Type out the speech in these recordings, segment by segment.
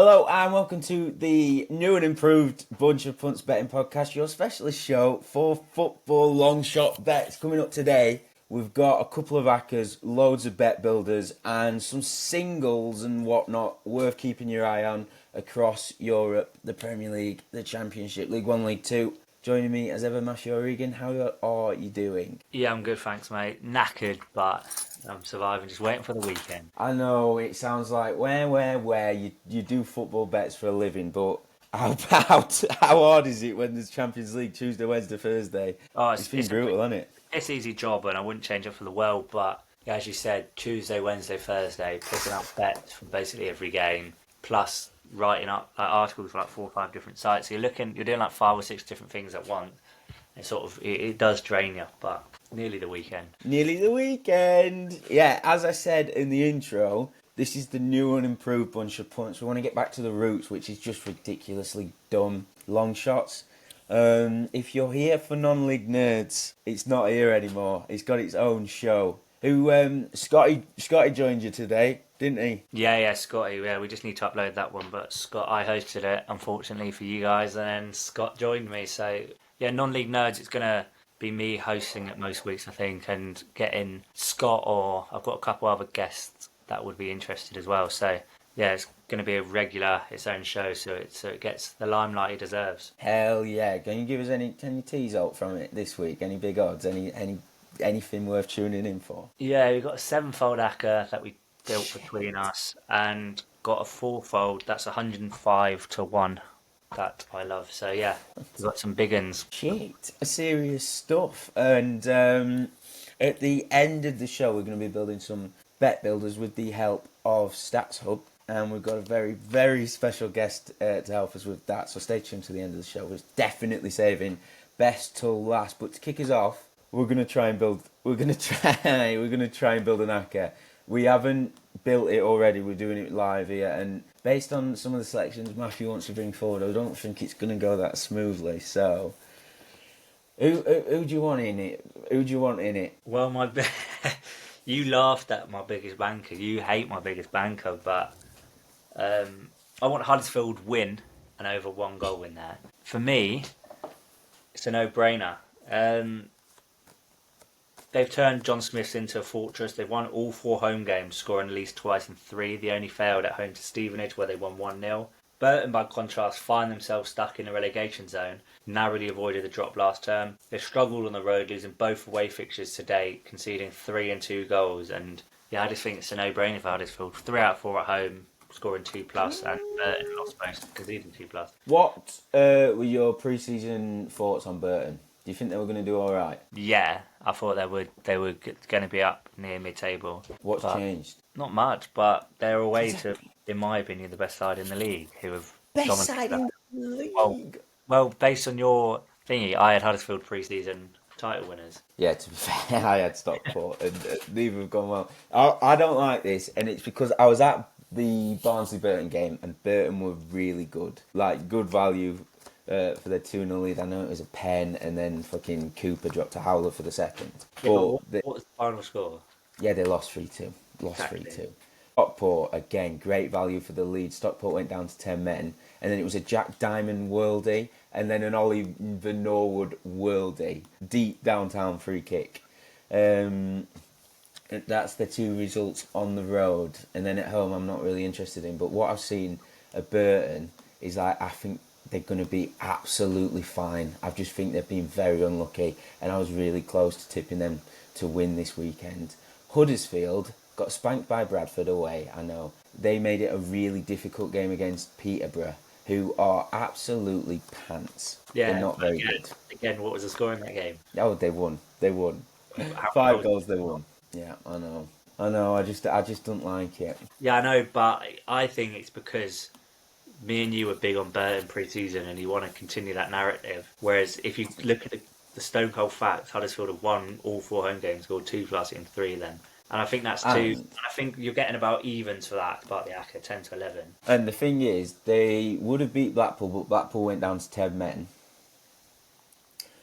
Hello and welcome to the new and improved Bunch of Punts Betting Podcast, your specialist show for football long shot bets. Coming up today, we've got a couple of Accas, loads of bet builders and some singles and whatnot worth keeping your eye on across Europe, the Premier League, the Championship, League 1, League 2. Joining me as ever, Matthew O'Regan. How are you doing? Yeah, I'm good, thanks, mate. Knackered, but I'm surviving, just waiting for the weekend. I know it sounds like where you do football bets for a living, but how hard is it when there's Champions League Tuesday, Wednesday, Thursday? Oh, It's been brutal, hasn't it? It's an easy job, and I wouldn't change it for the world, but yeah, as you said, Tuesday, Wednesday, Thursday, picking up bets from basically every game, plus writing up articles for 4 or 5 different sites. So you're doing 5 or 6 different things at once. It does drain you, but nearly the weekend. Nearly the weekend. Yeah, as I said in the intro, this is the new and improved Bunch of Punts. We want to get back to the roots, which is just ridiculously dumb long shots. If you're here for non-league nerds, it's not here anymore. It's got its own show. Scotty joined you today, didn't he? Yeah, Scotty. Yeah, we just need to upload that one. But I hosted it, unfortunately for you guys, and then Scott joined me. So yeah, non-league nerds. It's gonna be me hosting it most weeks, I think, and getting Scott, or I've got a couple other guests that would be interested as well. So yeah, it's gonna be its own show, so it gets the limelight it deserves. Hell yeah! Can you give us any tease out from it this week? Any big odds? Anything worth tuning in for? Yeah, we've got a 7-fold Accas that we built between us, and got a 4-fold that's 105 to 1 that I love. So yeah, we've got some big uns. Shit, serious stuff. And at the end of the show, we're going to be building some bet builders with the help of Stats Hub, and we've got a very, very special guest to help us with that. So stay tuned to the end of the show. We're definitely saving best till last. But to kick us off, we're going to try and build an Accas. We haven't built it already. We're doing it live here, and based on some of the selections Matthew wants to bring forward, I don't think it's going to go that smoothly. So, who do you want in it? Who do you want in it? Well, you laughed at my biggest banker. You hate my biggest banker, but I want Huddersfield win and over 1 goal in there. For me, it's a no-brainer. They've turned John Smith's into a fortress. They've won all 4 home games, scoring at least twice in 3. They only failed at home to Stevenage, where they won 1-0. Burton, by contrast, find themselves stuck in the relegation zone, narrowly avoided the drop last term. They've struggled on the road, losing both away fixtures to date, conceding 3 and 2 goals. And yeah, I just think it's a no-brainer for Huddersfield. 3 out of 4 at home, scoring 2+, and Burton lost most, conceding 2+. What were your pre-season thoughts on Burton? Do you think they were going to do all right? Yeah, I thought they were going to be up near mid-table. What's changed? Not much, but they're away to, in my opinion, the best side in the league, who have best side in the league. Well, based on your thingy, I had Huddersfield pre-season title winners. Yeah, to be fair, I had Stockport, and neither have gone well. I don't like this, and it's because I was at the Barnsley-Burton game, and Burton were really good, like good value. For their 2-0 lead. I know it was a pen, and then fucking Cooper dropped a howler for the second. Yeah, what was the final score? Yeah, they lost 3-2. Exactly. 3-2. Stockport, again, great value for the lead. Stockport went down to 10 men, and then it was a Jack Diamond worldie, and then an Oliver Norwood worldie. Deep downtown free kick. That's the 2 results on the road, and then at home I'm not really interested in. But what I've seen at Burton is I think they're going to be absolutely fine. I just think they've been very unlucky, and I was really close to tipping them to win this weekend. Huddersfield got spanked by Bradford away, I know. They made it a really difficult game against Peterborough, who are absolutely pants. Yeah, they're not very good. Again, what was the score in that game? Oh, they won. 5 goals they won. Yeah, I know. I just don't like it. Yeah, I know, but I think it's because me and you were big on Burton pre-season, and you want to continue that narrative. Whereas if you look at the stone cold facts, Huddersfield have won all 4 home games, scored 2+ in 3 then. And I think that's 2. And I think you're getting about evens for that, about the Accas, 10 to 11. And the thing is, they would have beat Blackpool, but Blackpool went down to 10 men.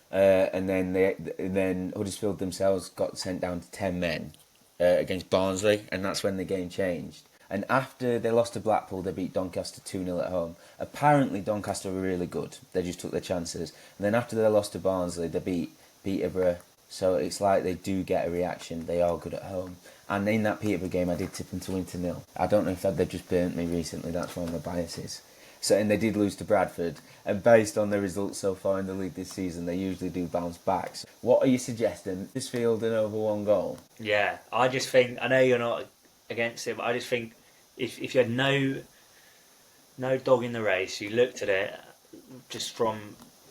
And then Huddersfield themselves got sent down to 10 men against Barnsley, and that's when the game changed. And after they lost to Blackpool, they beat Doncaster 2-0 at home. Apparently, Doncaster were really good. They just took their chances. And then after they lost to Barnsley, they beat Peterborough. So it's like they do get a reaction. They are good at home. And in that Peterborough game, I did tip them to win 2-0. I don't know if they've just burnt me recently. That's one of my biases. So, and they did lose to Bradford. And based on the results so far in the league this season, they usually do bounce back. So what are you suggesting? Huddersfield and over 1 goal? Yeah, I just think, I know you're not against it, but I just think if you had no dog in the race, you looked at it just from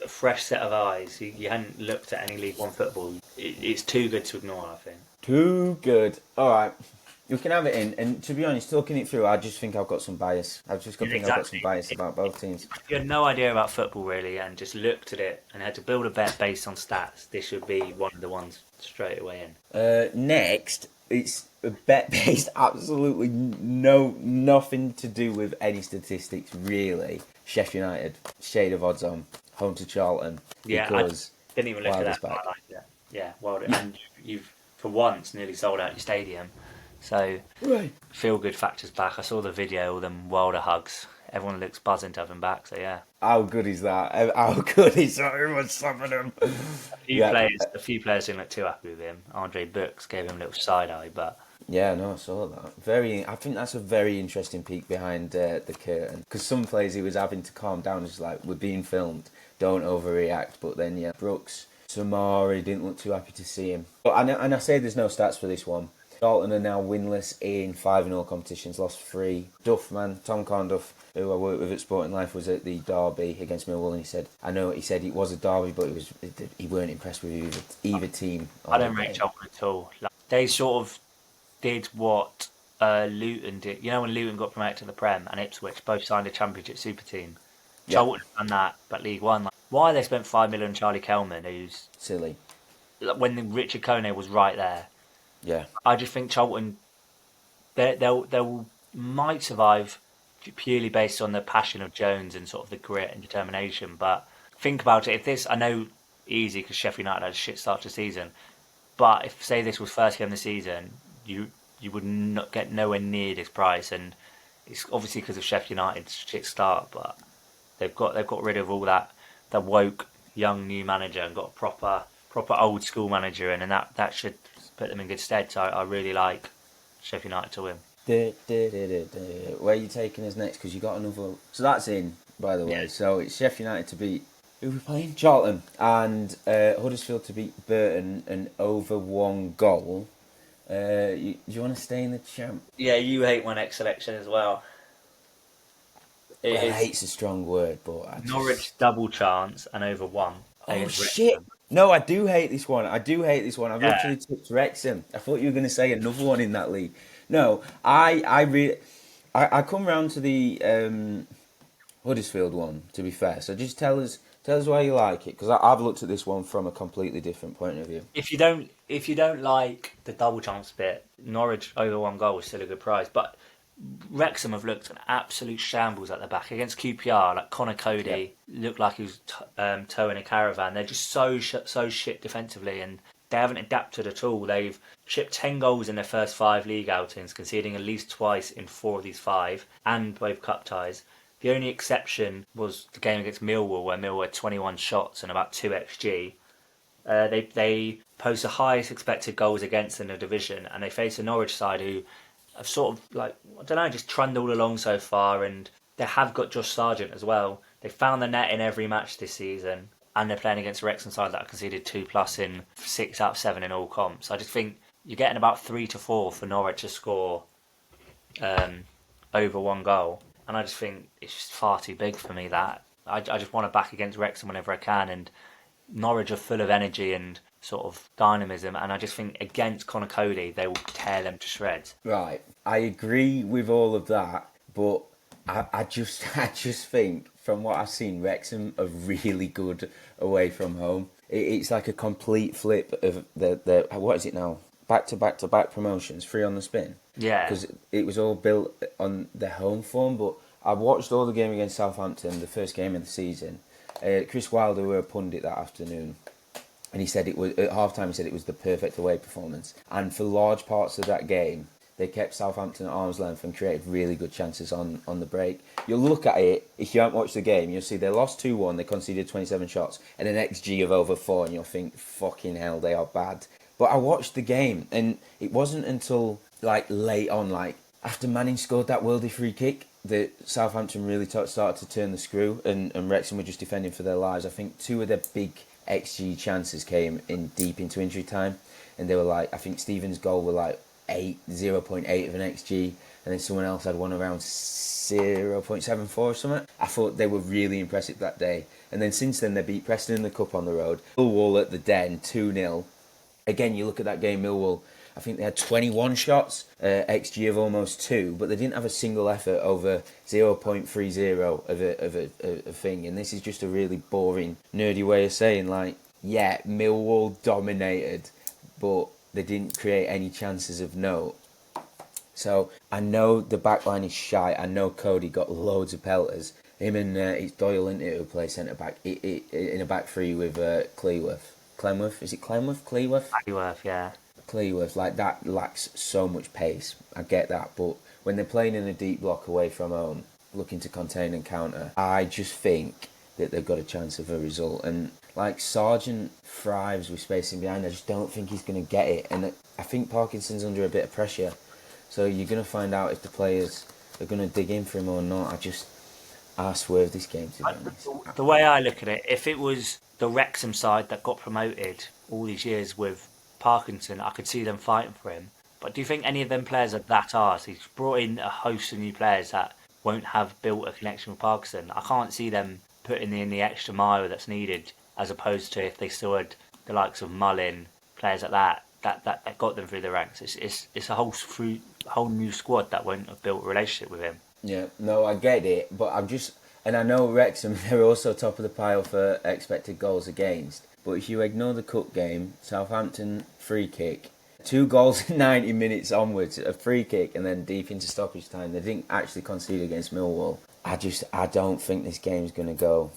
a fresh set of eyes, you hadn't looked at any League One football, it's too good to ignore, I think. Too good. All right. You can have it in, and to be honest, talking it through, I just think I've got some bias. I've got some bias about both teams. If you had no idea about football really, and just looked at it and had to build a bet based on stats, this should be one of the ones straight away in. Next, it's a bet based absolutely nothing to do with any statistics really. Sheffield United, shade of odds on, home to Charlton. Yeah, because I didn't even look at that. back. I like that. Yeah, Wilder, and you've for once nearly sold out your stadium. So, right. Feel good factors back. I saw the video, all them Wilder hugs. Everyone looks buzzing to have him back, so yeah. How good is that? How good is that? Everyone's slapping him. A few players didn't look too happy with him. Andre Brooks gave him a little side eye, but... Yeah, no, I saw that. I think that's a very interesting peek behind the curtain. Because some players he was having to calm down. It's like, we're being filmed, don't overreact. But then, yeah, Brooks, Samari didn't look too happy to see him. And I say there's no stats for this one. Charlton are now winless in 5-0 competitions, lost 3. Tom Carnduff, who I worked with at Sporting Life, was at the derby against Millwall, and he said it was a derby, but he weren't impressed with either team. I don't rate Charlton at all. Like, they sort of did what Luton did. You know when Luton got promoted to the Prem and Ipswich both signed a Championship super team? Charlton have done that, but League One. Like, why they spent $5 million on Charlie Kelman, who's... silly. When Richard Kone was right there. Yeah, I just think Charlton, they might survive purely based on the passion of Jones and sort of the grit and determination. But think about it. If this, I know, easy because Sheffield United had a shit start to the season. But if say this was first game of the season, you would not get nowhere near this price. And it's obviously because of Sheffield United's shit start. But they've got rid of all that woke young new manager and got a proper old school manager in, and that should put them in good stead. So I really like Sheffield United to win. Where are you taking us next? Because you got another. So that's in, by the way. Yeah. So it's Sheffield United to beat. Who are we playing? Charlton and Huddersfield to beat Burton and over 1 goal. Do you want to stay in the champ? Yeah, you hate 1x selection as well. Hate's a strong word, but Norwich double chance and over 1. Oh shit! Wrexham. No, I do hate this one. I've literally tipped Wrexham. I thought you were going to say another one in that league. No, I come round to the Huddersfield one. To be fair, so just tell us why you like it, because I've looked at this one from a completely different point of view. If you don't like the double chance bit, Norwich over 1 goal is still a good prize, but Wrexham have looked an absolute shambles at the back against QPR. Like Connor Cody looked like he was towing a caravan. They're just so shit defensively, and they haven't adapted at all. They've shipped 10 goals in their first 5 league outings, conceding at least twice in 4 of these 5, and both cup ties. The only exception was the game against Millwall, where Millwall had 21 shots and about 2 xG. They post the highest expected goals against in the division, and they face a Norwich side who have sort of, just trundled along so far, and they have got Josh Sargent as well. They found the net in every match this season, and they're playing against a Wrexham side that conceded 2+ in 6 out of 7 in all comps. I just think you're getting about 3 to 4 for Norwich to score over 1 goal, and I just think it's just far too big for me. That I just want to back against Wrexham whenever I can, and Norwich are full of energy and sort of dynamism, and I just think against Connor Cody they will tear them to shreds. Right, I agree with all of that, but I just think from what I've seen, Wrexham are really good away from home. It's like a complete flip of the what is it now? Back to back promotions, 3 on the spin. Yeah, because it was all built on their home form. But I watched all the game against Southampton, the first game of the season. Chris Wilder were a pundit that afternoon, and he said it was at halftime. He said it was the perfect away performance, and for large parts of that game, They kept Southampton at arm's length and created really good chances on the break. You'll look at it, if you haven't watched the game, you'll see they lost 2-1, they conceded 27 shots, and an XG of over 4, and you'll think, fucking hell, they are bad. But I watched the game, and it wasn't until like late on, like after Manning scored that worldie free kick, that Southampton really started to turn the screw, and Wrexham were just defending for their lives. I think 2 of their big XG chances came in deep into injury time, and they were like, I think Stevens' goal were like 0.8 of an XG, and then someone else had one around 0.74 or something. I thought they were really impressive that day. And then since then, they beat Preston in the Cup on the road. Millwall at the Den, 2-0. Again, you look at that game, Millwall, I think they had 21 shots, XG of almost 2, but they didn't have a single effort over 0.30 of a thing. And this is just a really boring, nerdy way of saying, like, yeah, Millwall dominated, but they didn't create any chances of note. So I know the back line is shite. I know Cody got loads of pelters. Him and it's Doyle, isn't it, who play centre back in a back three with Clemworth. Is it Clemworth? Cleworth, yeah. Cleworth, like that lacks so much pace. I get that, but when they're playing in a deep block away from home, looking to contain and counter, I just think that they've got a chance of a result. And like Sargent thrives with spacing behind, I just don't think he's going to get it. And I think Parkinson's under a bit of pressure, so you're going to find out if the players are going to dig in for him or not. I swerve this game, to be honest. The way I look at it, if it was the Wrexham side that got promoted all these years with Parkinson, I could see them fighting for him. But do you think any of them players are that arse? He's brought in a host of new players that won't have built a connection with Parkinson. I can't see them putting in the extra mile that's needed, as opposed to if they still had the likes of Mullin, players like that got them through the ranks. It's a whole new squad that won't have built a relationship with him. Yeah, no, I get it, but and I know Wrexham, they're also top of the pile for expected goals against. But if you ignore the cup game, Southampton free kick, 2 goals in 90 minutes onwards, a free kick, and then deep into stoppage time. They didn't actually concede against Millwall. I don't think this game's going to go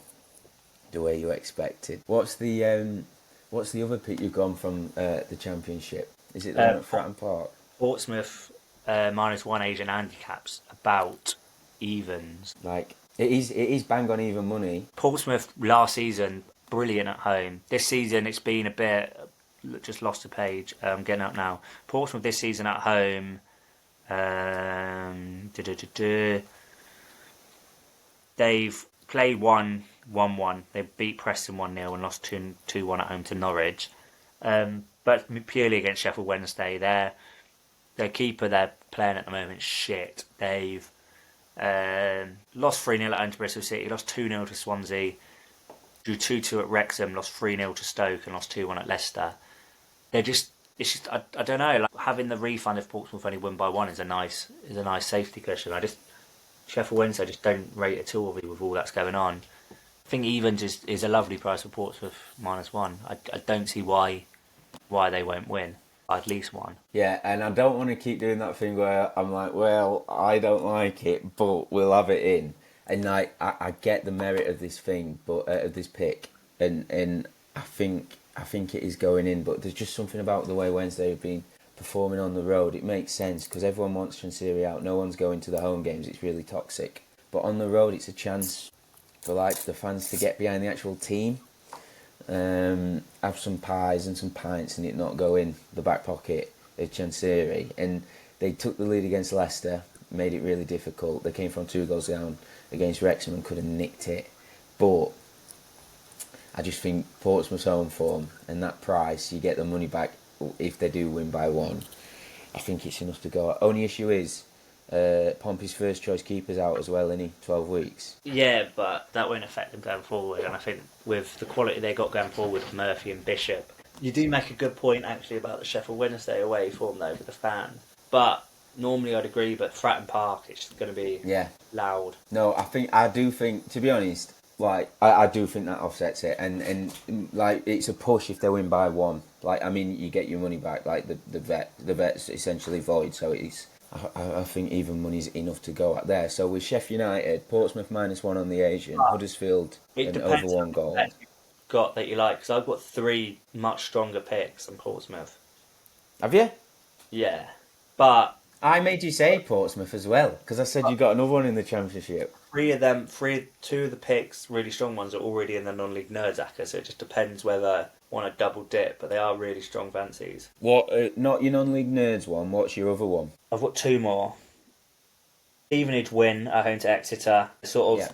the way you expected. What's the other pick you've gone from the Championship? Is it the one at Fratton Park? Portsmouth -1 Asian handicaps, about evens. Like it is bang on even money. Portsmouth last season brilliant at home. This season it's been a bit, just lost the page. I'm getting up now. Portsmouth this season at home. They've played 1-1. They beat Preston 1-0 and lost 2-1 at home to Norwich. But purely against Sheffield Wednesday, their keeper they're playing at the moment shit. They've lost 3-0 at home to Bristol City, lost 2-0 to Swansea, drew 2-2 at Wrexham, lost 3-0 to Stoke, and lost 2-1 at Leicester. It's just I don't know. Like having the refund if Portsmouth only win by 1 is a nice safety cushion. Sheffield Wednesday just don't rate at all with all that's going on. I think evens is a lovely price for Portsmouth -1. I don't see why they won't win at least 1. Yeah, and I don't want to keep doing that thing where I'm like, well, I don't like it, but we'll have it in. And like, I get the merit of this thing, but of this pick, and I think it is going in. But there's just something about the way Wednesday have been performing on the road. It makes sense because everyone wants Chansiri out. No one's going to the home games. It's really toxic. But on the road, it's a chance for like the fans to get behind the actual team. Have some pies and some pints and it not go in the back pocket of Chansiri. And they took the lead against Leicester, made it really difficult. They came from 2 goals down against Wrexham and could have nicked it. But I just think Portsmouth's home form and that price, you get the money back if they do win by 1. I think it's enough to go. Only issue is Pompey's first choice keeper's out as well, isn't he? 12 weeks. Yeah, but that won't affect them going forward. And I think with the quality they got going forward with Murphy and Bishop, you do make a good point actually about the Sheffield Wednesday away form though for the fan. But normally I'd agree, but Fratton Park it's going to be loud. No, I do think, to be honest, like I do think that offsets it, and like it's a push if they win by 1. Like I mean, you get your money back. Like the vet's essentially void, so it's. I think even money's enough to go out there. So with Sheffield United, Portsmouth -1 on the Asian, Huddersfield and over 1 goal. Got that you like? Because I've got 3 much stronger picks than Portsmouth. Have you? Yeah, but I made you say Portsmouth as well because I said you got another one in the Championship. Two of the picks, really strong ones, are already in the non-league nerds Accas, so it just depends whether I want to double dip, but they are really strong fancies. What? Not your non-league nerds one. What's your other one? I've got two more. Stevenage win at home to Exeter. Sort Yeah. of,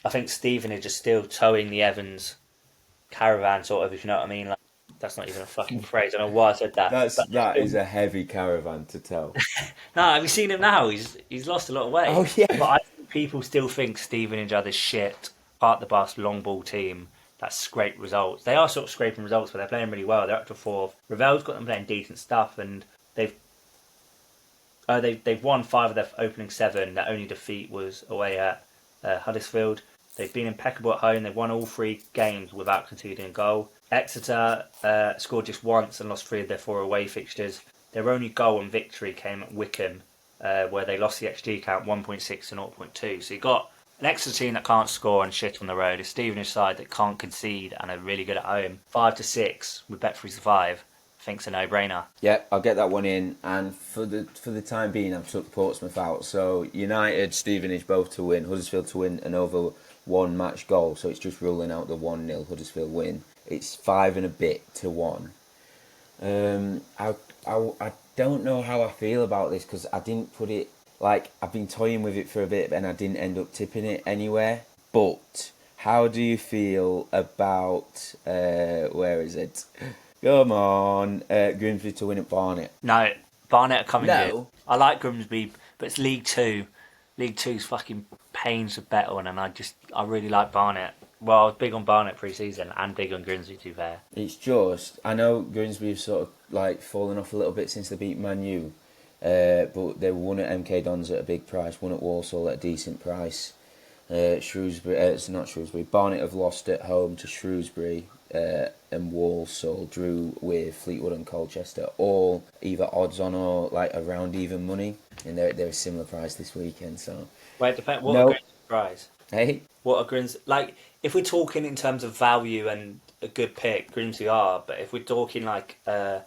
I think Stevenage is still towing the Evans caravan, sort of, if you know what I mean. Like, that's not even a fucking phrase. I don't know why I said that. But That is a heavy caravan to tell. no, have you seen him now? He's lost a lot of weight. Oh yeah. But I think people still think Stevenage are this shit, part the bus, long ball team that scrape results. They are sort of scraping results, but they're playing really well. They're up to fourth. Ravel's got them playing decent stuff, and they've won 5 of their opening 7. Their only defeat was away at Huddersfield. They've been impeccable at home. They've won all 3 games without conceding a goal. Exeter scored just once and lost 3 of their 4 away fixtures. Their only goal and victory came at Wickham, where they lost the XG count 1.6 to 0.2. So you got an Exeter team that can't score and shit on the road. A Stevenage side that can't concede and are really good at home. 5-6 with Bet3 Survive. I think's a no-brainer. Yeah, I'll get that one in. And for the time being, I've took Portsmouth out. So United, Stevenage both to win, Huddersfield to win an over 1 match goal. So it's just ruling out the 1-0 Huddersfield win. It's 5 and a bit to 1. I don't know how I feel about this because I didn't put it, like, I've been toying with it for a bit and I didn't end up tipping it anywhere. But how do you feel about, where is it? Come on, Grimsby to win at Barnet. No, Barnet are coming No. good. I like Grimsby, but it's League 2. League 2's fucking pains to bet on, and I really like Barnet. Well, I was big on Barnet pre-season and big on Grimsby, to be fair. It's just, I know Grimsby have sort of like fallen off a little bit since they beat Man U, but they won at MK Dons at a big price, won at Walsall at a decent price. Shrewsbury, it's not Shrewsbury. Barnet have lost at home to Shrewsbury, and Walsall drew with Fleetwood and Colchester, all either odds on or like around even money, and they're a similar price this weekend. So, Wait, depend. What No. are Grimsby's price? hey, What are Grimsby like? If we're talking in terms of value and a good pick, Grimsby are. But if we're talking like a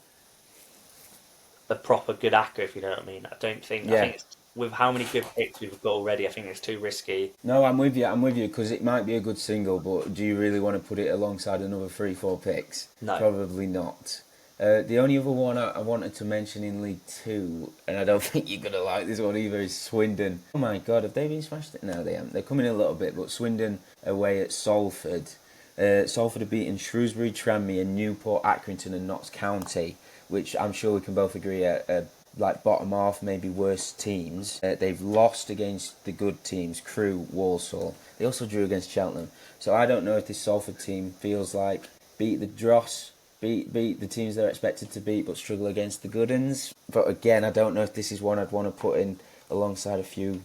proper good acca, if you know what I mean, I don't think. Yeah. I think it's, with how many good picks we've got already, I think it's too risky. no, I'm with you, because it might be a good single, but do you really want to put it alongside another 3-4 picks? No. Probably not. The only other one I wanted to mention in League 2, and I don't think you're going to like this one either, is Swindon. Oh my God, have they been smashed? No, they haven't. They're coming in a little bit, but Swindon away at Salford. Salford have beaten Shrewsbury, Tranmere, and Newport, Accrington and Notts County, which I'm sure we can both agree are like bottom half, maybe worse teams. They've lost against the good teams, Crewe, Walsall. They also drew against Cheltenham. So I don't know if this Salford team feels like beat the dross, beat the teams they're expected to beat, but struggle against the good uns. But again, I don't know if this is one I'd want to put in alongside a few.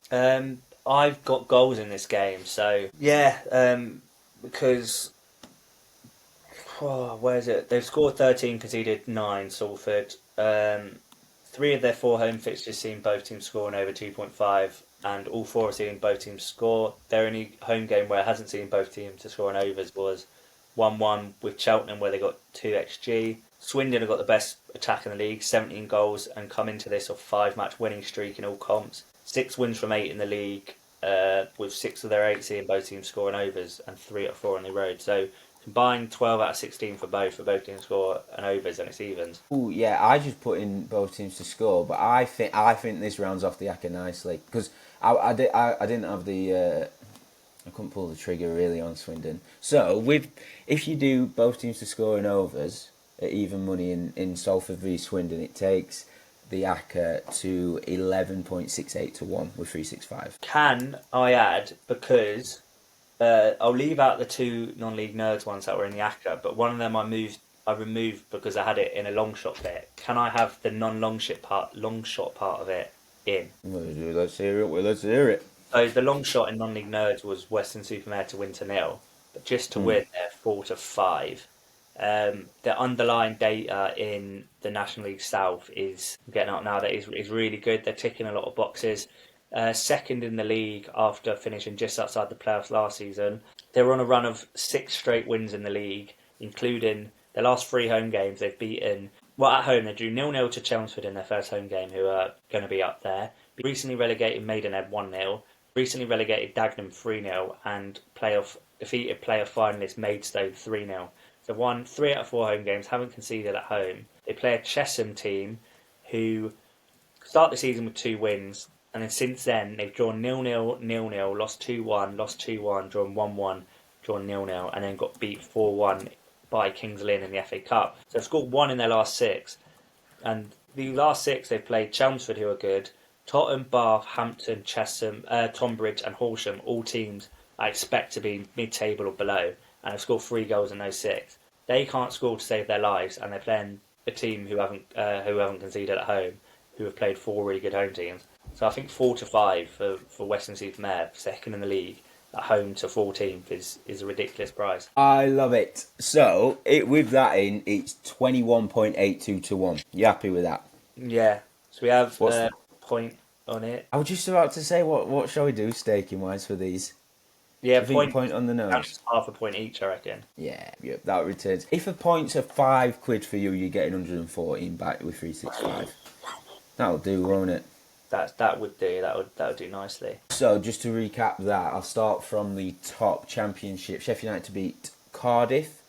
I've got goals in this game, so yeah, because where is it? They've scored 13, conceded 9. Salford. 3 of their 4 home fixtures seen both teams scoring over 2.5, and all 4 have seen both teams score. Their only home game where it hasn't seen both teams to score in overs was 1-1 with Cheltenham, where they got 2 XG. Swindon have got the best attack in the league, 17 goals, and come into this off 5-match winning streak in all comps. 6 wins from 8 in the league, with 6 of their 8 seeing both teams scoring overs and 3 out of 4 on the road. So combined 12 out of 16 for both teams score and overs, and it's evens. Oh yeah, I just put in both teams to score, but I think this rounds off the acca nicely because I didn't have the I couldn't pull the trigger really on Swindon. So if you do both teams to score and overs at even money in Salford v Swindon, it takes the acca to 11.68 to 1 with 365. Can I add, because I'll leave out the 2 non-league nerds ones that were in the acca, but one of them I removed because I had it in a long shot bit. Can I have the long shot part of it in? Let's hear it. So the long shot in non-league nerds was Western-super-Mare to win to 0, but just to win, they're 4-5. The underlying data in the National League South is getting up now. That is really good. They're ticking a lot of boxes. Second in the league after finishing just outside the playoffs last season. They were on a run of 6 straight wins in the league, including their last 3 home games. They've beaten Well, at home, they drew 0-0 to Chelmsford in their first home game, who are going to be up there. Recently relegated Maidenhead 1-0. Recently relegated Dagenham 3-0. And defeated playoff finalist Maidstone 3-0. So won 3 out of 4 home games, haven't conceded at home. They play a Chesham team who start the season with 2 wins. And then since then, they've drawn 0-0, 0-0, lost 2-1, lost 2-1, drawn 1-1, drawn 0-0, and then got beat 4-1 by Kings Lynn in the FA Cup. So they've scored 1 in their last 6. And the last 6 they've played Chelmsford, who are good, Tottenham, Bath, Hampton, Chesham, Tonbridge and Horsham, all teams I expect to be mid-table or below, and have scored 3 goals in those 6. They can't score to save their lives, and they're playing a team who haven't conceded at home, who have played 4 really good home teams. So I think 4-5 for Weston-super-Mare, second in the league, at home to 14th is a ridiculous price. I love it. So, with that in, it's 21.82 to 1. You happy with that? Yeah. So we have a point on it. I was just about to say, what shall we do staking-wise for these? Yeah, point on the nose. Half a point each, I reckon. Yeah, that returns. If a point's a £5 for you, you're getting 114 back with 365. That'll do, won't it? That would do. That would do nicely. So just to recap that, I'll start from the top Championship. Sheffield United to beat Cardiff.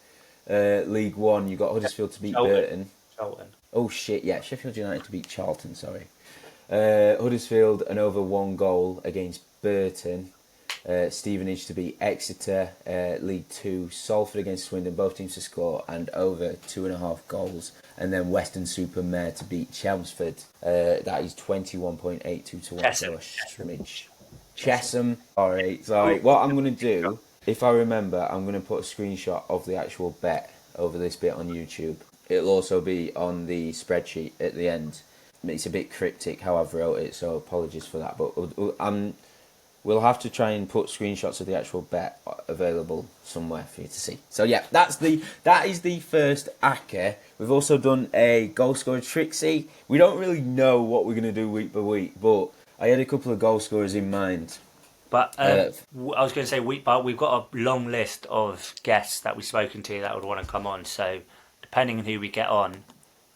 League One, you got Huddersfield to beat Burton. Charlton. Oh shit, yeah, Sheffield United to beat Charlton. Sorry. Huddersfield an over 1 goal against Burton. Stevenage to beat Exeter. League Two, Salford against Swindon, both teams to score and over 2.5 goals. And then Weston-super-Mare to beat Chelmsford. That is 21.82 to 1 for a scrimmage. Chesham. Sorry. What I'm going to do, if I remember, I'm going to put a screenshot of the actual bet over this bit on YouTube. It'll also be on the spreadsheet at the end. It's a bit cryptic how I've wrote it, so apologies for that. But we'll have to try and put screenshots of the actual bet available somewhere for you to see. So yeah, that is the first Accas. We've also done a goal scorer Trixie. We don't really know what we're going to do week by week, but I had a couple of goal scorers in mind. But I was going to say we've got a long list of guests that we've spoken to that would want to come on. So depending on who we get on,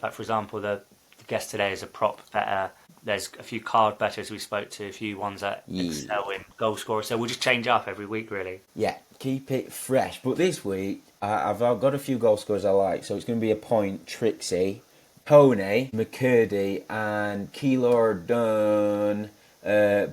like for example, the guest today is a prop better. There's a few card bettors we spoke to, a few ones that excel in goal scorers. So we'll just change up every week, really. Yeah, keep it fresh. But this week, I've got a few goal scorers I like. So it's going to be a point, Trixie, Tony, McCurdy, and Keylor Dunn.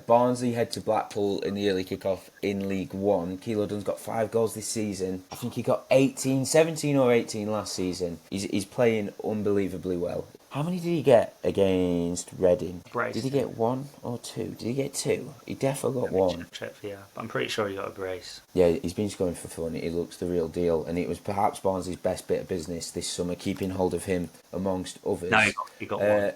Barnsley head to Blackpool in the early kick-off in League One. Keylor Dunn's got 5 goals this season. I think he got 17 or 18 last season. He's playing unbelievably well. How many did he get against Reading? Brace. Did he get 1 or 2? Did he get 2? He definitely got 1. Yeah, I'm pretty sure he got a brace. Yeah, he's been scoring for fun. He looks the real deal. And it was perhaps Barnsley's best bit of business this summer, keeping hold of him amongst others. No, he got 1.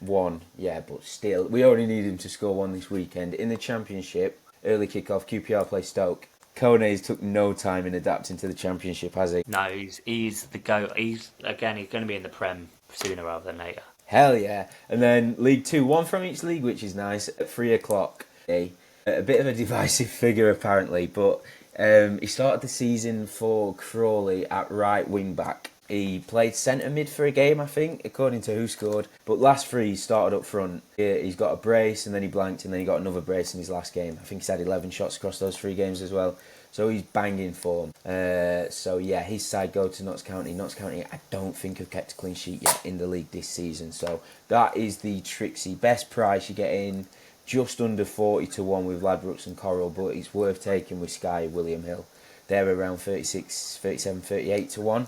1, yeah, but still, we only need him to score 1 this weekend. In the Championship, early kick-off, QPR play Stoke. Kone's took no time in adapting to the Championship, has he? No, he's the go. He's going to be in the Prem sooner rather than later. Hell yeah. And then League 2, 1 from each league, which is nice, at 3 o'clock. A bit of a divisive figure, apparently, but he started the season for Crawley at right wing-back. He played centre mid for a game, I think, according to who scored. But last 3, he started up front. He's got a brace, and then he blanked, and then he got another brace in his last game. I think he's had 11 shots across those 3 games as well. So he's banging form. So yeah, his side go to Notts County. Notts County, I don't think have kept a clean sheet yet in the league this season. So that is the Trixie. Best price, you get in just under 40 to 1 with Ladbrokes and Coral, but it's worth taking with Sky, William Hill. They're around 36, 37, 38 to 1.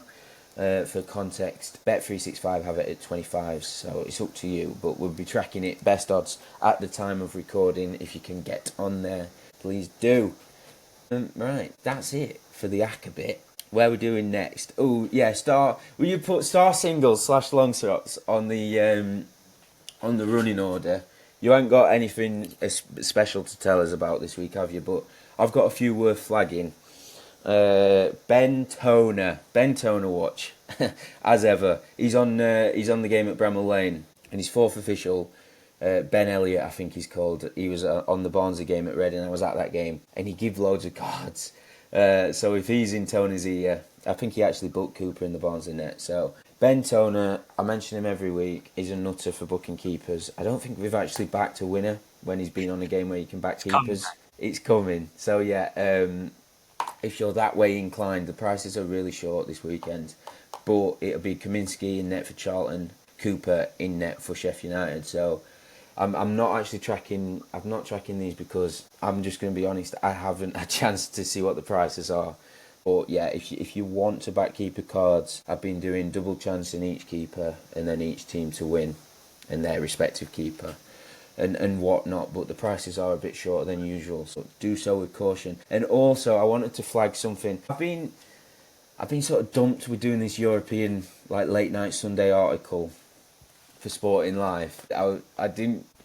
For context, Bet365 have it at 25, so it's up to you, but we'll be tracking it best odds at the time of recording. If you can get on there, please do. Right, that's it for the Accas bit. Where we're doing next? Oh yeah, will you put star singles / longshots on the running order? You ain't got anything special to tell us about this week, have you? But I've got a few worth flagging. Ben Toner watch as ever. He's on the game at Bramall Lane, and his 4th official. Ben Elliott, I think he's called. He was on the Barnsley game at Reading. I was at that game, and he give loads of cards. So if he's in Tony's ear, I think he actually booked Cooper in the Barnsley net. So Ben Toner, I mention him every week, is a nutter for booking keepers. I don't think we've actually backed a winner when he's been on a game where you can back keepers. It's coming. So yeah, if you're that way inclined, the prices are really short this weekend. But it'll be Kaminsky in net for Charlton, Cooper in net for Sheffield United. So I'm not actually tracking. I'm not tracking these because I'm just going to be honest. I haven't had a chance to see what the prices are. But yeah, if you want to back keeper cards, I've been doing double chance in each keeper and then each team to win and their respective keeper and whatnot. But the prices are a bit shorter than usual, so do so with caution. And also, I wanted to flag something. I've been sort of dumped with doing this European like late night Sunday article for Sporting Life. I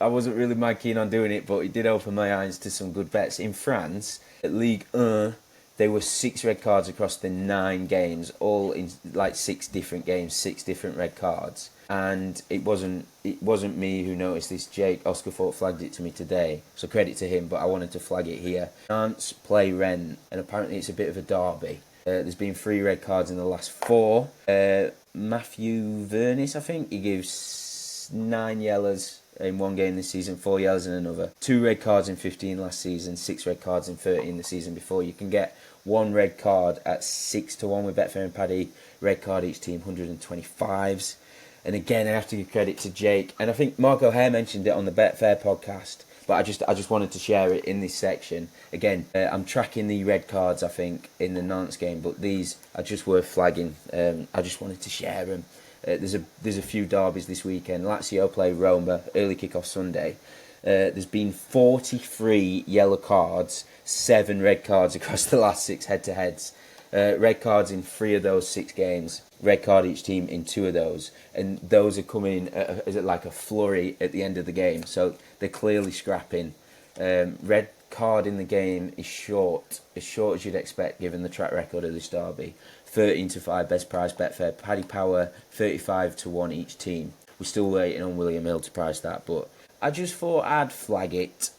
wasn't really mad keen on doing it, but it did open my eyes to some good bets. In France, at Ligue 1, there were 6 red cards across the 9 games, all in like 6 different games, 6 different red cards. And it wasn't me who noticed this. Jake Oscarfort flagged it to me today, so credit to him. But I wanted to flag it here. Nantes play Rennes, and apparently it's a bit of a derby. There's been 3 red cards in the last 4. Matthew Vernis, I think, he gives 9 yellows in one game this season, 4 yellows in another. 2 red cards in 15 last season, 6 red cards in 13 the season before. You can get 1 red card at 6-1 with Betfair and Paddy. Red card each team, 125s. And again, I have to give credit to Jake. And I think Mark O'Hare mentioned it on the Betfair podcast. But I just wanted to share it in this section. Again, I'm tracking the red cards, I think, in the Nantes game. But these are just worth flagging. I just wanted to share them. There's a few derbies this weekend. Lazio play Roma, early kick-off Sunday. There's been 43 yellow cards, 7 red cards across the last 6 head-to-heads. Red cards in 3 of those 6 games. Red card each team in 2 of those. And those are coming as like a flurry at the end of the game. So they're clearly scrapping. Red card in the game is short as you'd expect given the track record of this derby. 13-5 best price Betfair. Paddy Power 35-1 each team. We're still waiting on William Hill to price that, but I just thought I'd flag it.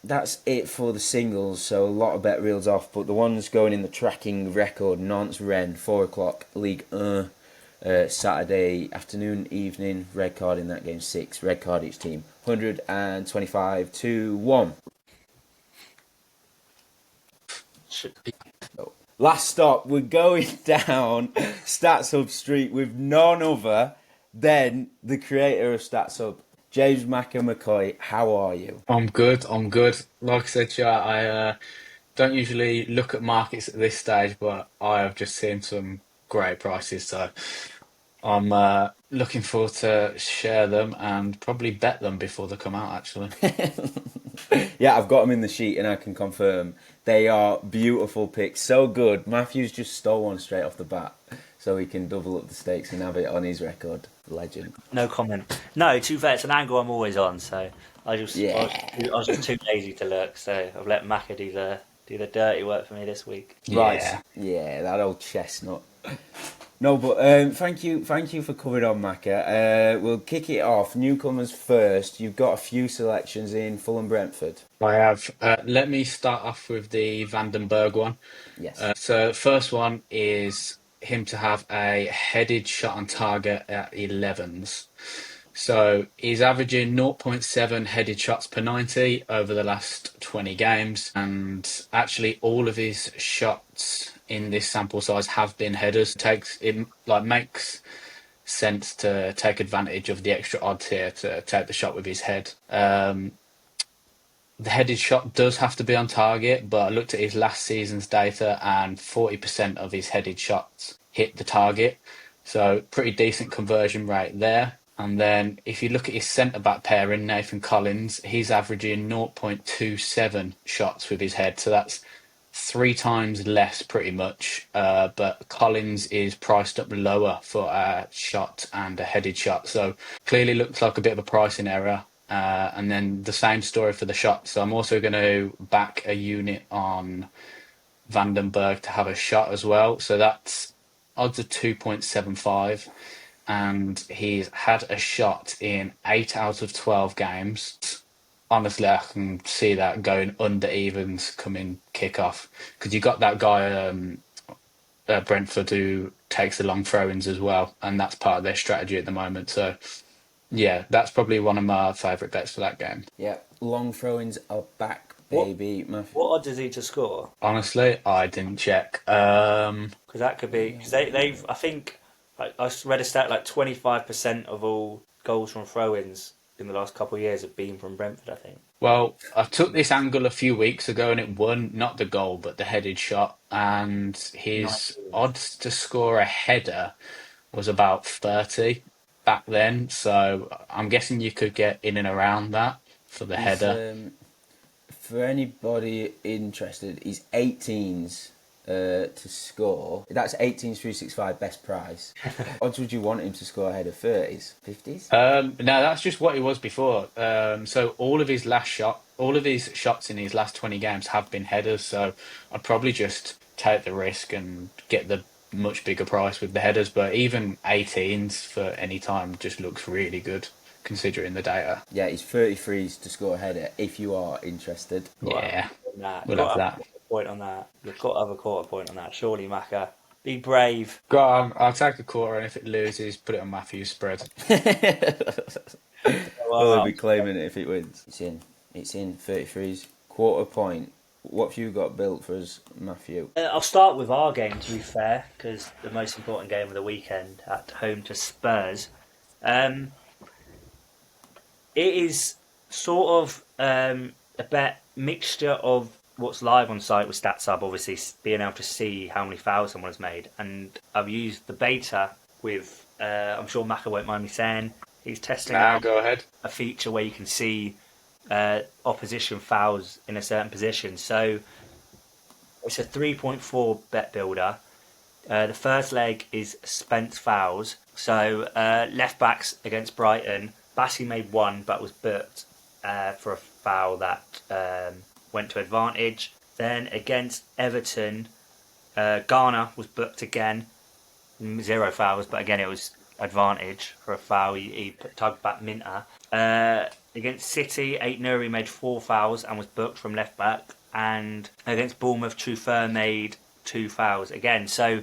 That's it for the singles. So a lot of bet reels off, but the ones going in the tracking record: Nantes Rennes 4 o'clock Ligue 1. Saturday afternoon, evening, red card in that game 6, red card each team, 125-1. Last stop, we're going down StatsHub Street with none other than the creator of StatsHub, James Macca McCoy. How are you? I'm good. Like I said, to you, I don't usually look at markets at this stage, but I have just seen some great prices, so I'm looking forward to share them and probably bet them before they come out, actually. Yeah, I've got them in the sheet and I can confirm they are beautiful picks. So good. Matthew's just stole one straight off the bat so he can double up the stakes and have it on his record. Legend. No comment. No, to be fair, it's an angle I'm always on, so I was just too lazy to look, so I've let Macca do the dirty work for me this week. Right. Yeah, that old chestnut. No, but thank you for coming on, Macca. We'll kick it off. Newcomers first. You've got a few selections in Fulham Brentford. I have. Let me start off with the Vandenberg one. Yes. So first one is him to have a headed shot on target at 11s. So he's averaging 0.7 headed shots per 90 over the last 20 games, and actually all of his shots in this sample size have been headers. Makes sense to take advantage of the extra odds here to take the shot with his head. The headed shot does have to be on target, but I looked at his last season's data and 40% of his headed shots hit the target. So pretty decent conversion rate there. And then if you look at his centre-back pairing, Nathan Collins, he's averaging 0.27 shots with his head. So that's 3 times less pretty much. But Collins is priced up lower for a shot and a headed shot. So clearly looks like a bit of a pricing error. And then the same story for the shot. So I'm also going to back a unit on Vandenberg to have a shot as well. So that's odds of 2.75. And he's had a shot in 8 out of 12 games. Honestly, I can see that going under evens coming kick-off. Because you got that guy, Brentford, who takes the long throw-ins as well, and that's part of their strategy at the moment. So yeah, that's probably one of my favourite bets for that game. Yeah, long throw-ins are back, What baby. what odds is he to score? Honestly, I didn't check. Because that could be because they've I think I read a stat like 25% of all goals from throw-ins in the last couple of years have been from Brentford. I think. Well, I took this angle a few weeks ago and it won not the goal but the headed shot, and his 19. odds to score a header was about 30 back then. So I'm guessing you could get in and around that for the He's header. for anybody interested, he's 18s to score. That's 18s 365 best price. Odds would you want him to score ahead of 30s, 50s? No, that's just what he was before. So all of his shots in his last 20 games have been headers. So I'd probably just take the risk and get the much bigger price with the headers. But even 18s for any time just looks really good considering the data. Yeah, he's 33s to score a header if you are interested. Yeah, we'll Got have to have that. a point on that. You've got to have a quarter point on that. Surely, Macca. Be brave. Go on, I'll take a quarter, and if it loses, put it on Matthew's spread. Well, they'll Well, be claiming it if it wins. It's in 33s. Quarter point. What have you got built for us, Matthew? I'll start with our game, to be fair, because the most important game of the weekend at home to Spurs. Um, it is sort of a bet mixture of what's live on site with StatsHub, obviously being able to see how many fouls someone has made, and I've used the beta with. I'm sure Macca won't mind me saying he's testing out Go ahead. a feature where you can see opposition fouls in a certain position. So it's a 3.4 bet builder. The first leg is Spence fouls. So left backs against Brighton. Bassi made one but was booked for a foul that went to advantage. Then against Everton, Garner was booked again. 0 fouls, but again it was advantage for a foul. He tugged back Minter. Against City, Nuri made 4 fouls and was booked from left back. And against Bournemouth, Trufer made 2 fouls again. So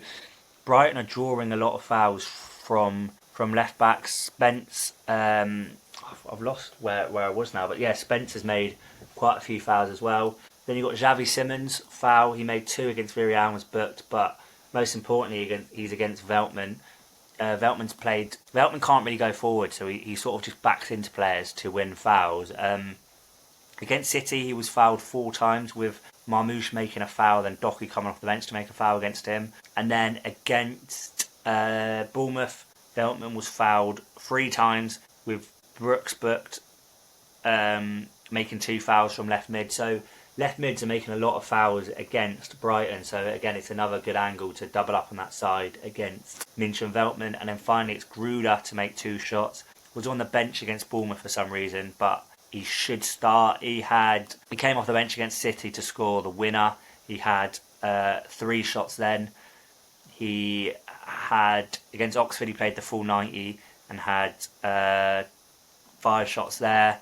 Brighton are drawing a lot of fouls from left backs. Spence, I've lost where I was now, but yeah, Spence has made quite a few fouls as well. Then you've got Xavi Simons, foul. He made 2 against Villarreal and was booked, but most importantly, he's against Veltman. Veltman can't really go forward, so he sort of just backs into players to win fouls. Against City, he was fouled 4 times, with Marmouche making a foul, then Doku coming off the bench to make a foul against him. And then against Bournemouth, Veltman was fouled 3 times, with Brooks booked making 2 fouls from left mid. So left mids are making a lot of fouls against Brighton. So again, it's another good angle to double up on that side against Minch and Veltman. And then finally, it's Gruder to make 2 shots. Was on the bench against Bournemouth for some reason, but he should start. He came off the bench against City to score the winner. He had 3 shots then. He had against Oxford, he played the full 90 and had 5 shots there.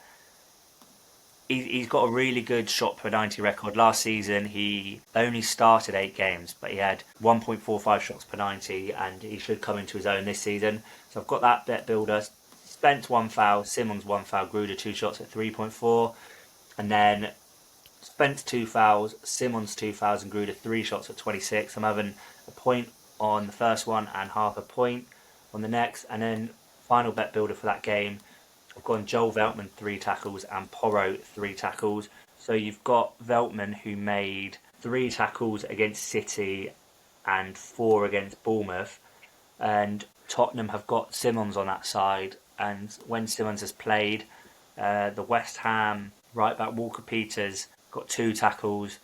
He's got a really good shot per 90 record. Last season, he only started 8 games, but he had 1.45 shots per 90, and he should come into his own this season. So I've got that bet builder. Spence 1 foul, Simmons 1 foul, Gruder 2 shots at 3.4, and then Spence 2 fouls, Simmons 2 fouls, and Gruder 3 shots at 26. I'm having a point on the first one and half a point on the next, and then final bet builder for that game. I've gone Joel Veltman 3 tackles and Porro 3 tackles. So you've got Veltman, who made 3 tackles against City and 4 against Bournemouth, and Tottenham have got Simmons on that side. And when Simmons has played, the West Ham right back Walker Peters got 2 tackles,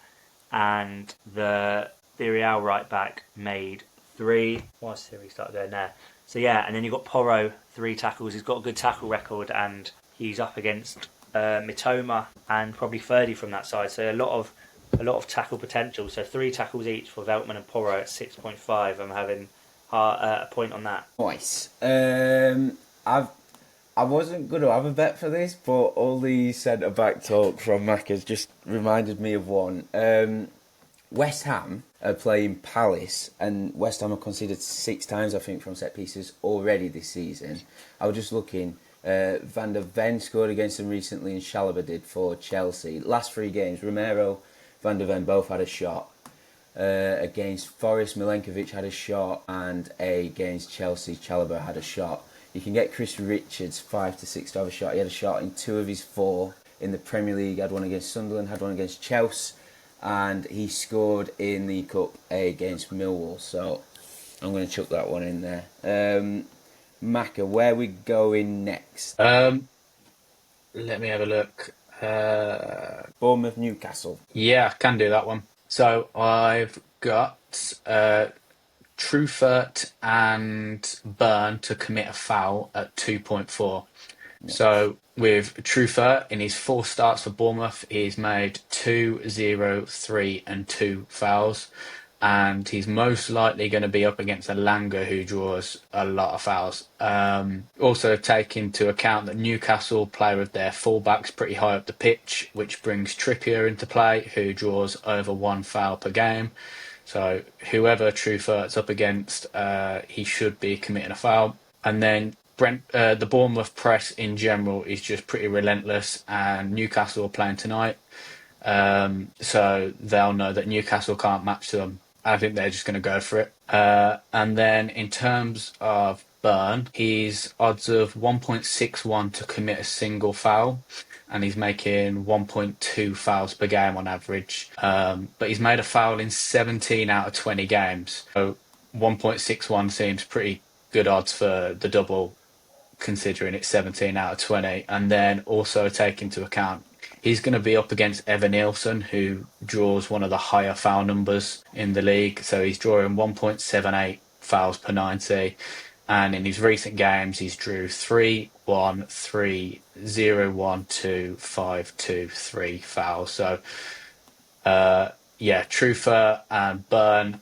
and the Villarreal right back made 3. Why Siri started going there? So yeah, and then you've got Porro 3 tackles. He's got a good tackle record, and he's up against Mitoma and probably 30 from that side. So a lot of tackle potential. So 3 tackles each for Veltman and Porro at 6.5. I'm having a point on that. Nice. I wasn't going to have a bet for this, but all the centre back talk from Macca's just reminded me of one. West Ham are playing Palace, and West Ham are conceded 6 times, I think, from set pieces already this season. I was just looking. Van der Ven scored against them recently, and Chalobah did for Chelsea. Last 3 games, Romero, Van der Ven both had a shot. Against Forest, Milenkovic had a shot, and against Chelsea, Chalobah had a shot. You can get Chris Richards 5 to 6 to have a shot. He had a shot in 2 of his 4 in the Premier League. Had one against Sunderland, had one against Chelsea, and he scored in the Cup against Millwall. So I'm going to chuck that one in there. Macca, where are we going next? Let me have a look. Bournemouth, Newcastle. Yeah, can do that one. So I've got Truffert and Burn to commit a foul at 2.4. Yes. So with Truffert, in his 4 starts for Bournemouth, he's made 2, 0, 3 and 2 fouls. And he's most likely going to be up against Elanga, who draws a lot of fouls. Also take into account that Newcastle play with their fullbacks pretty high up the pitch, which brings Trippier into play, who draws over 1 foul per game. So whoever Truffert's up against, he should be committing a foul. And then the Bournemouth press in general is just pretty relentless, and Newcastle are playing tonight. So they'll know that Newcastle can't match them. I think they're just going to go for it. And then in terms of Burn, he's odds of 1.61 to commit a single foul, and he's making 1.2 fouls per game on average. But he's made a foul in 17 out of 20 games. So 1.61 seems pretty good odds for the double, considering it's 17 out of 20. And then also take into account he's going to be up against Evan Nielsen, who draws one of the higher foul numbers in the league. So he's drawing 1.78 fouls per 90. And in his recent games, he's drew 3, 1, 3, 0, 1, 2, 5, 2, 3 fouls. So, Truffert and Burn,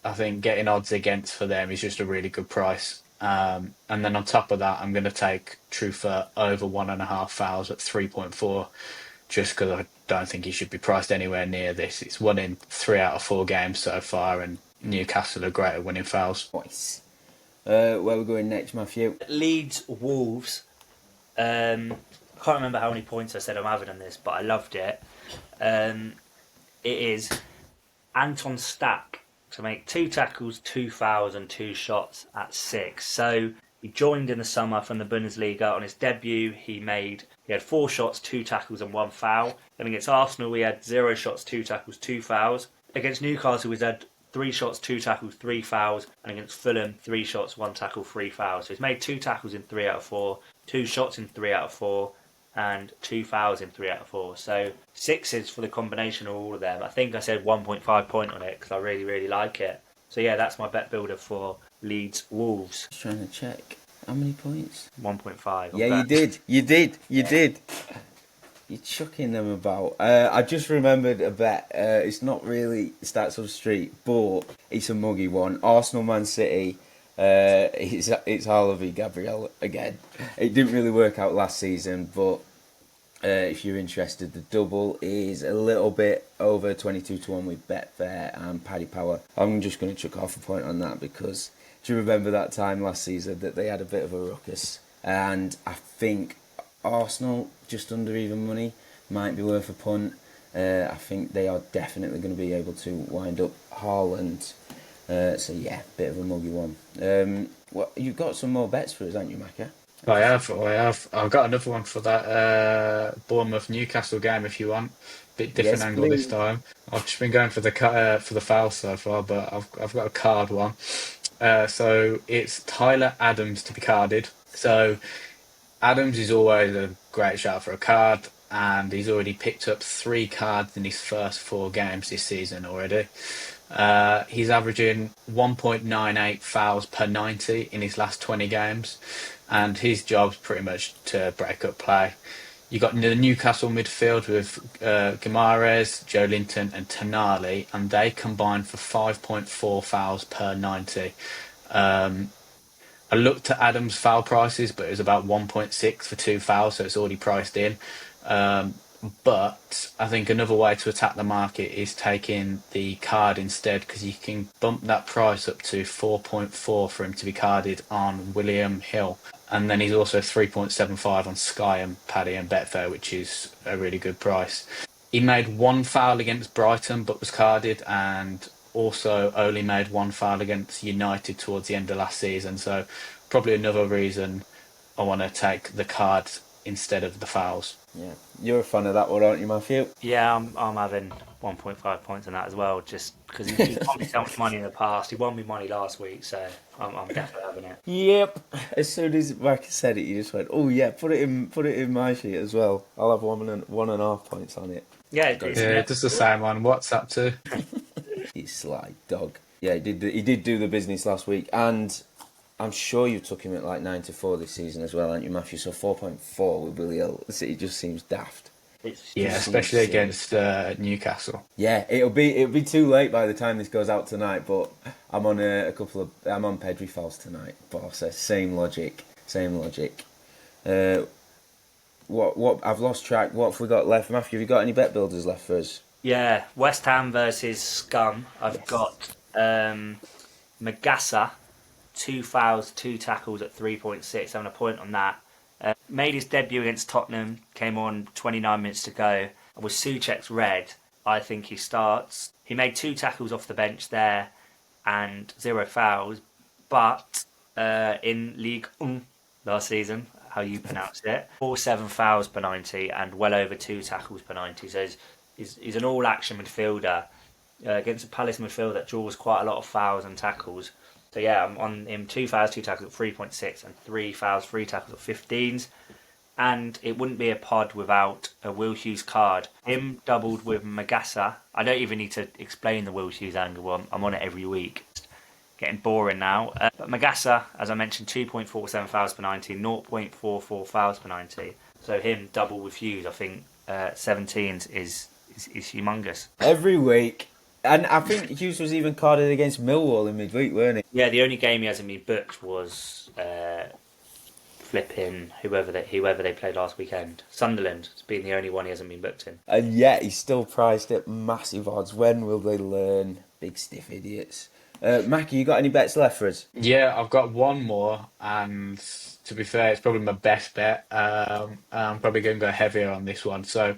I think getting odds against for them is just a really good price. And then on top of that, I'm going to take Truffert over 1.5 fouls at 3.4, just because I don't think he should be priced anywhere near this. It's 1 in 3 out of 4 games so far, and Newcastle are great at winning fouls. Nice. Where are we going next, Matthew? Leeds, Wolves. I can't remember how many points I said I'm having on this, but I loved it. It is Anton Stack to make 2 tackles, 2 fouls and 2 shots at 6. So he joined in the summer from the Bundesliga. On his debut, he had 4 shots, 2 tackles and 1 foul. Then against Arsenal, he had 0 shots, 2 tackles, 2 fouls. Against Newcastle, he had 3 shots, 2 tackles, 3 fouls. And against Fulham, 3 shots, 1 tackle, 3 fouls. So he's made 2 tackles in 3 out of 4, 2 shots in 3 out of 4, and 2 fouls in 3 out of 4. So 6s for the combination of all of them. I think I said 1.5 point on it because I really, really like it. So yeah, that's my bet builder for Leeds Wolves. Just trying to check. How many points? 1.5. Yeah, you did. You're chucking them about. I just remembered a bet. It's not really Stats of Street, but it's a muggy one. Arsenal, Man City. It's Harley Gabriel again. It didn't really work out last season, but if you're interested, the double is a little bit over 22 to 1 with Betfair and Paddy Power. I'm just going to chuck half a point on that because do you remember that time last season that they had a bit of a ruckus? And I think Arsenal, just under even money, might be worth a punt. I think they are definitely going to be able to wind up Haaland. So yeah, bit of a muggy one. Well, you've got some more bets for us, haven't you, Macca? I have. I've got another one for that Bournemouth Newcastle game if you want. Bit different angle this time. I've just been going for the foul so far, but I've got a card one. So it's Tyler Adams to be carded. So Adams is always a great shout for a card, and he's already picked up 3 cards in his first 4 games this season already. He's averaging 1.98 fouls per 90 in his last 20 games, and his job's pretty much to break up play. You got the Newcastle midfield with Guimaraes, Joe Linton and Tonali, and they combined for 5.4 fouls per 90. I looked at Adams' foul prices, but it was about 1.6 for 2 fouls, so it's already priced in. But I think another way to attack the market is taking the card instead, because you can bump that price up to 4.4 for him to be carded on William Hill. And then he's also 3.75 on Sky and Paddy and Betfair, which is a really good price. He made one foul against Brighton but was carded, and also only made one foul against United towards the end of last season. So probably another reason I want to take the card instead of the fouls. Yeah, you're a fan of that one, aren't you, Matthew? Yeah, I'm having 1.5 points on that as well, just because he's won me so much money in the past. He won me money last week, so I'm definitely having it. Yep. As soon as Mike said it, you just went, "Oh yeah, put it in my sheet as well. I'll have 1.5 points on it." Yeah, Yeah, just the same on WhatsApp too. He's sly dog. Yeah, he did do the business last week, and I'm sure you took him at like 9-4 this season as well, aren't you, Matthew? So 4.4 with Billy Hill. It just seems daft. Yeah, especially against Newcastle. Yeah, it'll be too late by the time this goes out tonight. But I'm on I'm on Pedri fouls tonight. Boss, same logic. What I've lost track. What have we got left, Matthew? Have you got any bet builders left for us? Yeah, West Ham versus Scum. I've got Magassa, 2 fouls, 2 tackles at 3.6. Having a point on that. Made his debut against Tottenham, came on 29 minutes to go. With Souček's red, I think he starts. He made 2 tackles off the bench there and 0 fouls. But in League 1 last season, how you pronounce it, 7 fouls per 90 and well over 2 tackles per 90. So he's an all-action midfielder against a Palace midfield that draws quite a lot of fouls and tackles. So yeah, I'm on him 2 fouls, 2 tackles at 3.6 and 3 fouls, 3 tackles at 15s. And it wouldn't be a pod without a Will Hughes card. Him doubled with Magassa. I don't even need to explain the Will Hughes angle. I'm on it every week. Getting boring now. But Magassa, as I mentioned, 2.47 fouls per 90, 0.44 fouls per 90. So him double with Hughes, I think 17s is humongous. Every week. And I think Hughes was even carded against Millwall in midweek, weren't he? Yeah, the only game he hasn't been booked was flipping whoever they played last weekend. Sunderland has been the only one he hasn't been booked in. And yet he's still priced at massive odds. When will they learn? Big stiff idiots. Mackie, you got any bets left for us? Yeah, I've got one more, and to be fair, it's probably my best bet. I'm probably going to go heavier on this one. So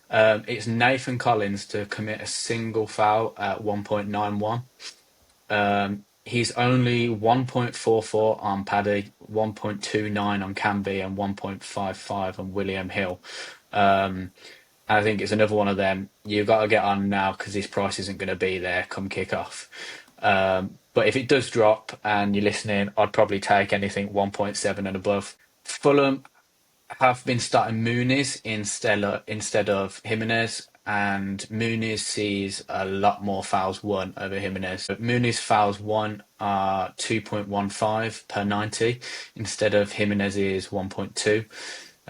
it's Nathan Collins to commit a single foul at 1.91. He's only 1.44 on Paddy, 1.29 on Canby, and 1.55 on William Hill. I think it's another one of them. You've got to get on now because his price isn't going to be there come kick off. But if it does drop and you're listening, I'd probably take anything 1.7 and above. Fulham have been starting Muniz instead of Jimenez, and Muniz sees a lot more fouls won over Jimenez. But Muniz fouls won are 2.15 per 90 instead of Jimenez's 1.2.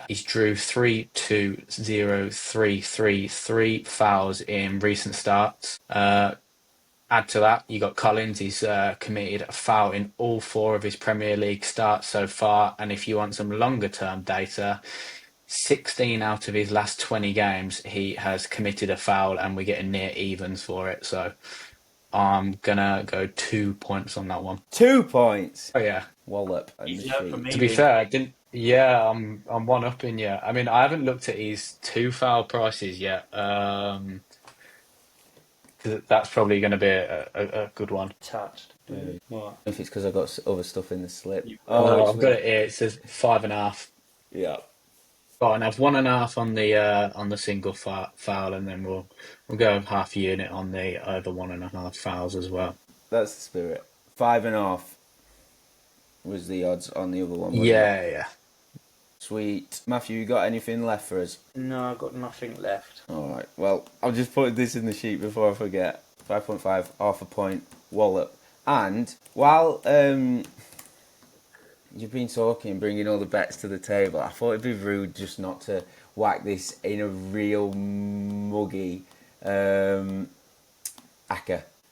He's drew 3, 2, 0, 3, 3, 3 fouls in recent starts. Add to that, you got Collins. He's committed a foul in all 4 of his Premier League starts so far. And if you want some longer term data, 16 out of his last 20 games, he has committed a foul, and we're getting near evens for it. So I'm gonna go 2 points on that one. 2 points. Oh yeah, Wallop. to be fair, I didn't. Yeah, I'm one upping. Yeah, I mean, I haven't looked at his 2 foul prices yet. That's probably going to be a good one. Touched. What? If it's because I got other stuff in the slip. I've got it here. It says 5.5. Yeah. 5.5, 1.5 on the single foul, and then we'll go half unit on the over 1.5 fouls as well. That's the spirit. 5.5 was the odds on the other one. Yeah. Sweet. Matthew, you got anything left for us? No, I've got nothing left. Alright, well, I'll just put this in the sheet before I forget. 5.5, half a point, wallop. And while you've been talking, bringing all the bets to the table, I thought it'd be rude just not to whack this in a real muggy Accas.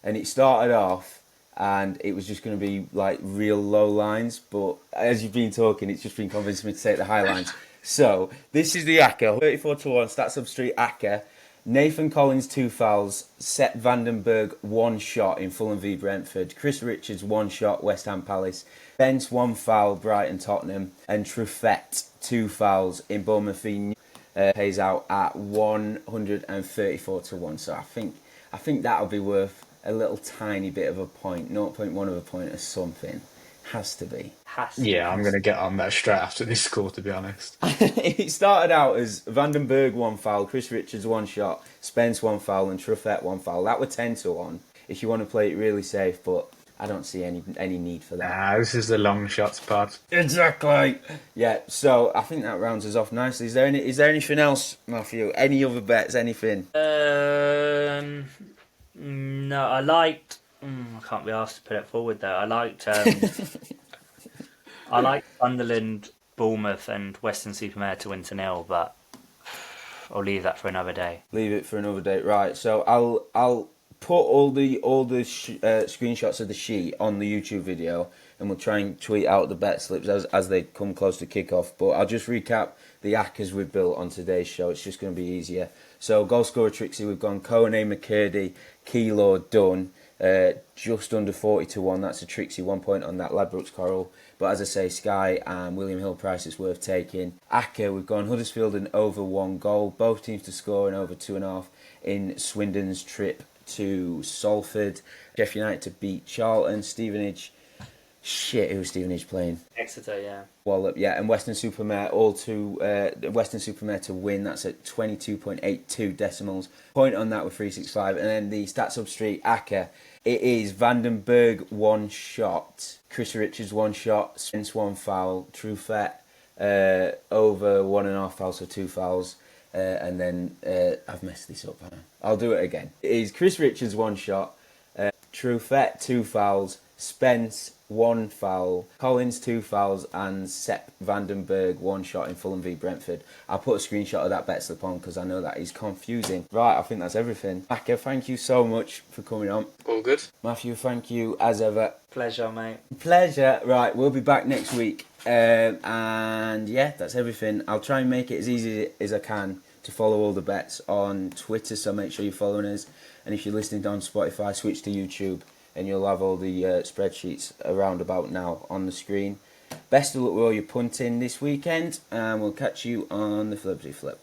And it started off, and it was just going to be like real low lines, but as you've been talking, it's just been convincing me to take the high lines. So, this is the Accas. 34-1, Stats Up Street Accas. Nathan Collins, 2 fouls. Sepp Vandenberg, 1 shot in Fulham v Brentford. Chris Richards, 1 shot, West Ham Palace. Spence, 1 foul, Brighton Tottenham. And Truffet, 2 fouls in Bournemouth v pays out at 134-1. So I think that'll be worth a little tiny bit of a point, 0.1 of a point or something. Has to be. Yeah, I'm going to get on that straight after this score, to be honest. It started out as Vandenberg 1 foul, Chris Richards 1 shot, Spence 1 foul, and Truffet 1 foul. That were 10-1 if you want to play it really safe, but I don't see any need for that. Nah, this is the long shots pod. Exactly. Yeah, so I think that rounds us off nicely. Is there anything else, Matthew? Any other bets? Anything? No, I liked. I can't be asked to put it forward though. I liked. I liked Sunderland, Bournemouth, and Western-super-Mare to win to 0, but I'll leave that for another day. Leave it for another day, right? So I'll put all the screenshots of the sheet on the YouTube video, and we'll try and tweet out the bet slips as they come close to kick-off. But I'll just recap the Accas we've built on today's show. It's just going to be easier. So goal scorer Trixie, we've gone Kone, McCurdy, Kilo, Dunn. Just under 40-1. That's a Trixie 1 point on that. Ladbrokes Coral. But as I say, Sky and William Hill price is worth taking. Accas, we've gone Huddersfield and over 1 goal. Both teams to score and over 2.5 in Swindon's trip to Salford. Sheffield United to beat Charlton. Stevenage. Shit, who was Stevenage playing? Exeter, yeah. Wallop, yeah, and Western-super-Mare Western-super-Mare to win. That's at 22.82 decimals. Point on that with 365. And then the Stats Up Street Accas. It is Vandenberg 1 shot, Chris Richards 1 shot, Spence 1 foul, Truffet over 1.5 fouls, so 2 fouls. And then I've messed this up. I'll do it again. It is Chris Richards 1 shot, Truffet 2 fouls, Spence 1 foul, Collins 2 fouls, and Sepp Vandenberg 1 shot in Fulham v Brentford. I'll put a screenshot of that bet slip on because I know that is confusing. Right, I think that's everything. Accas, thank you so much for coming on. All good. Matthew, thank you as ever. Pleasure, mate. Pleasure. Right, we'll be back next week. And yeah, that's everything. I'll try and make it as easy as I can to follow all the bets on Twitter, so make sure you're following us. And if you're listening on Spotify, switch to YouTube and you'll have all the spreadsheets around about now on the screen. Best of luck with all your punting this weekend, and we'll catch you on the Flipsy Flip.